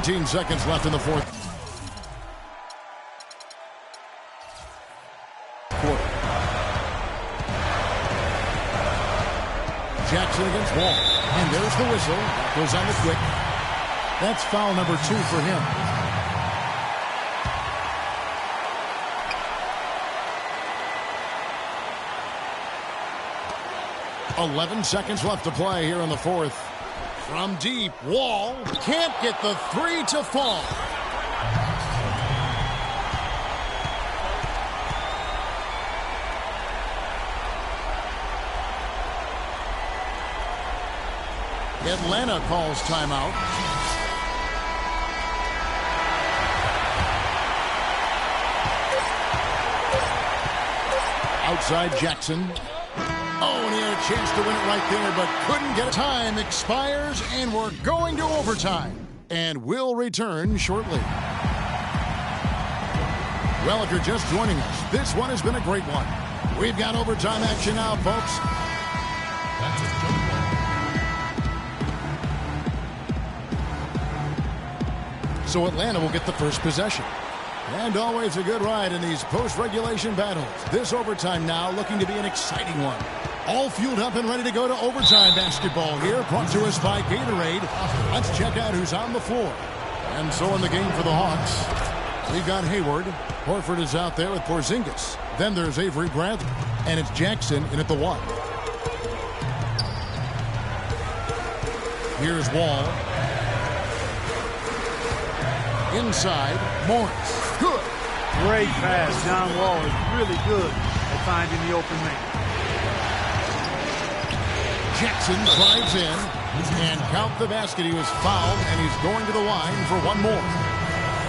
17 seconds left in the fourth quarter. Jackson against Wall. And there's the whistle. That goes on the quick. That's foul number 2 for him. .11 seconds left to play here in the fourth. From deep, Wall can't get the three to fall. Atlanta calls timeout. Outside Jackson. Oh, and he had a chance to win it right there, but couldn't get it. Time expires, and we're going to overtime. And we'll return shortly. Well, if you're just joining us, this one has been a great one. We've got overtime action now, folks. That's a jump ball. So Atlanta will get the first possession. And always a good ride in these post-regulation battles. This overtime now looking to be an exciting one. All fueled up and ready to go to overtime basketball here, brought to us by Gatorade. Let's check out who's on the floor. And so in the game for the Hawks, we've got Hayward. Horford is out there with Porzingis. Then there's Avery Bradley. And it's Jackson in at the 1. Here's Wall. Inside, Morris. Good. Great pass. John Wall is really good at finding the open man. Jackson drives in, and count the basket. He was fouled, and he's going to the line for one more.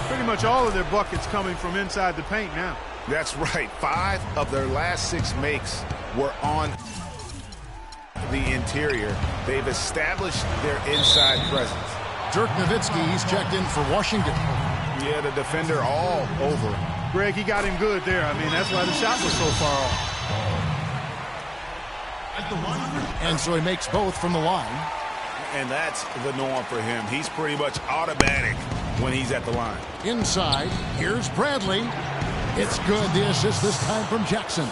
Pretty much all of their buckets coming from inside the paint now. That's right. 5 of their last 6 makes were on the interior. They've established their inside presence. Dirk Nowitzki, he's checked in for Washington. Yeah, the defender all over. Greg, he got him good there. I mean, that's why the shot was so far off. And so he makes both from the line. And that's the norm for him. He's pretty much automatic when he's at the line. Inside, here's Bradley. It's good. The assist this time from Jackson.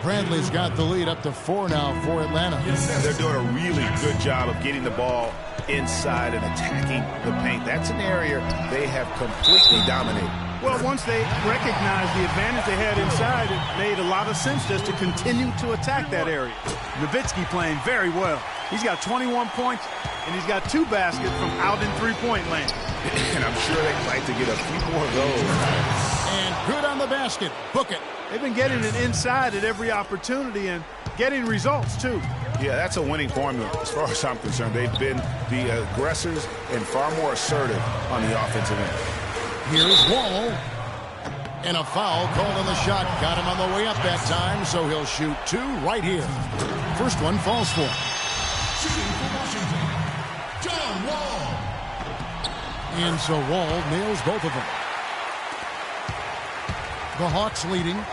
Bradley's got the lead up to 4 now for Atlanta. They're doing a really good job of getting the ball inside and attacking the paint. That's an area they have completely dominated. Well, once they recognized the advantage they had inside, it made a lot of sense just to continue to attack that area. Nowitzki playing very well. He's got 21 points, and he's got 2 baskets from out in three-point land. And I'm sure they'd like to get a few more of those. And good on the basket. Book it. They've been getting it inside at every opportunity and getting results, too. Yeah, that's a winning formula as far as I'm concerned. They've been the aggressors and far more assertive on the offensive end. Here's Wall. And a foul called on the shot. Got him on the way up that time, so he'll shoot 2 right here. First one falls for him. Shooting for Washington, John Wall. And so Wall nails both of them. The Hawks leading.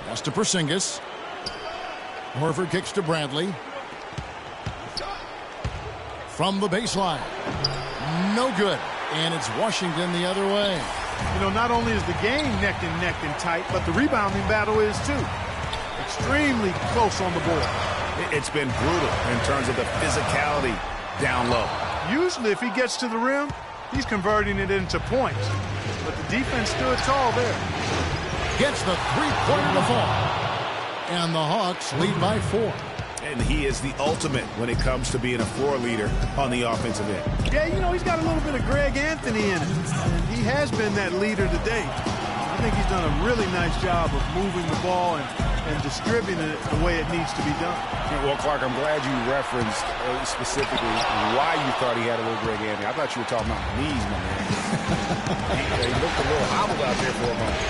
Pass to Porzingis. Horford kicks to Bradley. From the baseline. No good. And it's Washington the other way. You know, not only is the game neck and tight, but the rebounding battle is too. Extremely close on the board. It's been brutal in terms of the physicality down low. Usually if he gets to the rim, he's converting it into points. But the defense stood tall there. Gets the three-pointer to fall. And the Hawks lead by 4. And he is the ultimate when it comes to being a floor leader on the offensive end. Yeah, you know, he's got a little bit of Greg Anthony in it. And he has been that leader today. I think he's done a really nice job of moving the ball and distributing it the way it needs to be done. Well, Clark, I'm glad you referenced specifically why you thought he had a little Greg Anthony. I thought you were talking about knees, my man. he looked a little hobbled out there for a moment.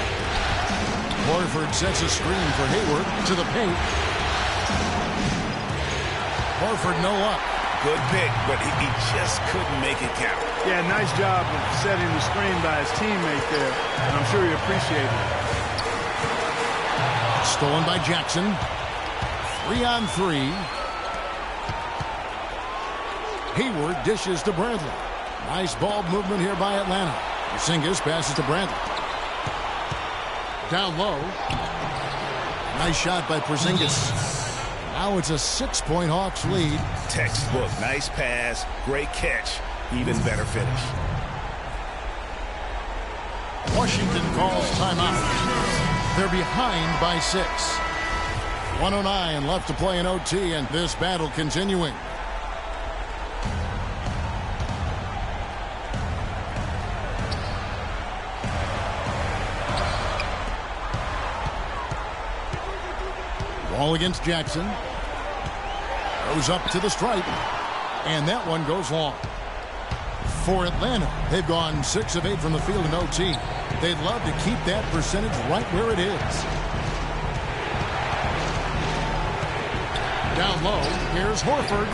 Horford sets a screen for Hayward to the paint. Horford no up. Good pick, but he just couldn't make it count. Yeah, nice job of setting the screen by his teammate there, and I'm sure he appreciated it. Stolen by Jackson. 3-on-3. Hayward dishes to Bradley. Nice ball movement here by Atlanta. Porzingis passes to Bradley. Down low. Nice shot by Porzingis. Now it's a 6-point Hawks lead. Textbook. Nice pass. Great catch. Even better finish. Washington calls timeout. They're behind by 6. 1:09 left to play in OT, and this battle continuing. Ball against Jackson. Goes up to the stripe. And that one goes long. For Atlanta, they've gone 6 of 8 from the field in OT. They'd love to keep that percentage right where it is. Down low, here's Horford.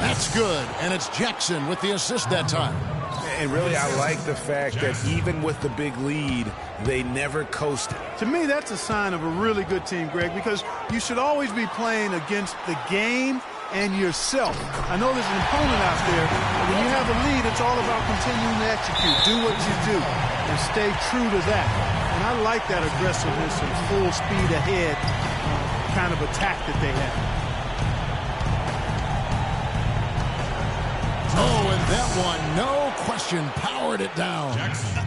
That's good, and it's Jackson with the assist that time. And really, I like the fact that even with the big lead, they never coasted. To me, that's a sign of a really good team, Greg, because you should always be playing against the game and yourself. I know there's an opponent out there, but when you have a lead, it's all about continuing to execute. Do what you do and stay true to that. And I like that aggressiveness and full speed ahead kind of attack that they have. Oh, and that one, no question, powered it down.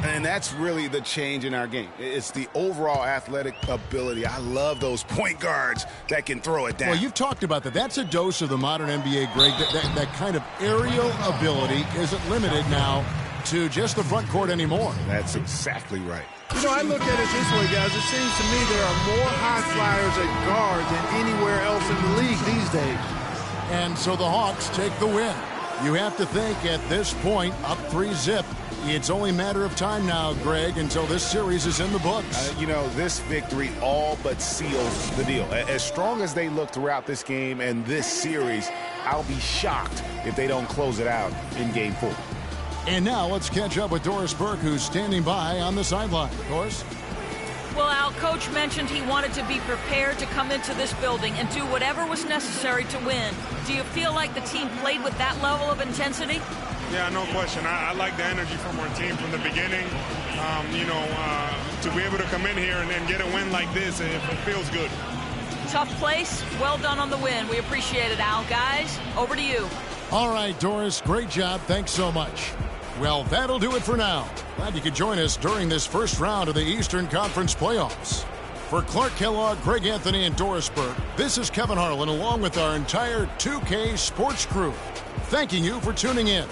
And that's really the change in our game. It's the overall athletic ability. I love those point guards that can throw it down. Well, you've talked about that. That's a dose of the modern NBA, Greg. That kind of aerial ability isn't limited now to just the front court anymore. That's exactly right. You know, I look at it this way, guys. It seems to me there are more high flyers at guard than anywhere else in the league these days. And so the Hawks take the win. You have to think at this point, up 3-0. It's only a matter of time now, Greg, until this series is in the books. You know, this victory all but seals the deal. As strong as they look throughout this game and this series, I'll be shocked if they don't close it out in Game 4. And now let's catch up with Doris Burke, who's standing by on the sideline. Doris? Well, Al, Coach mentioned he wanted to be prepared to come into this building and do whatever was necessary to win. Do you feel like the team played with that level of intensity? Yeah, no question. I like the energy from our team from the beginning. To be able to come in here and get a win like this, it feels good. Tough place. Well done on the win. We appreciate it, Al. Guys, over to you. All right, Doris, great job. Thanks so much. Well, that'll do it for now. Glad you could join us during this first round of the Eastern Conference playoffs. For Clark Kellogg, Greg Anthony, and Doris Burke, this is Kevin Harlan along with our entire 2K Sports crew, thanking you for tuning in.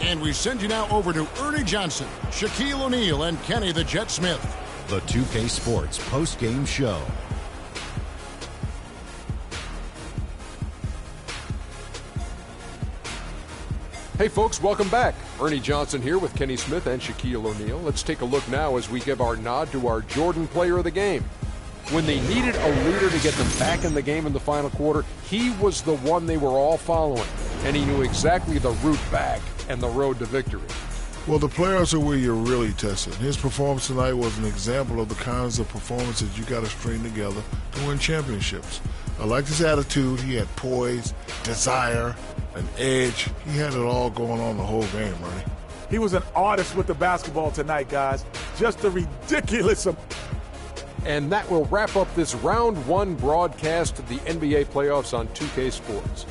And we send you now over to Ernie Johnson, Shaquille O'Neal, and Kenny the Jet Smith. The 2K Sports post-game show. Hey folks, welcome back. Ernie Johnson here with Kenny Smith and Shaquille O'Neal. Let's take a look now as we give our nod to our Jordan player of the game. When they needed a leader to get them back in the game in the final quarter, he was the one they were all following, and he knew exactly the route back and the road to victory. Well, the players are where you're really tested. His performance tonight was an example of the kinds of performances you got to string together to win championships. I liked his attitude. He had poise, desire, an edge. He had it all going on the whole game, Ernie. He was an artist with the basketball tonight, guys. Just a ridiculous. And that will wrap up this round one broadcast of the NBA playoffs on 2K Sports.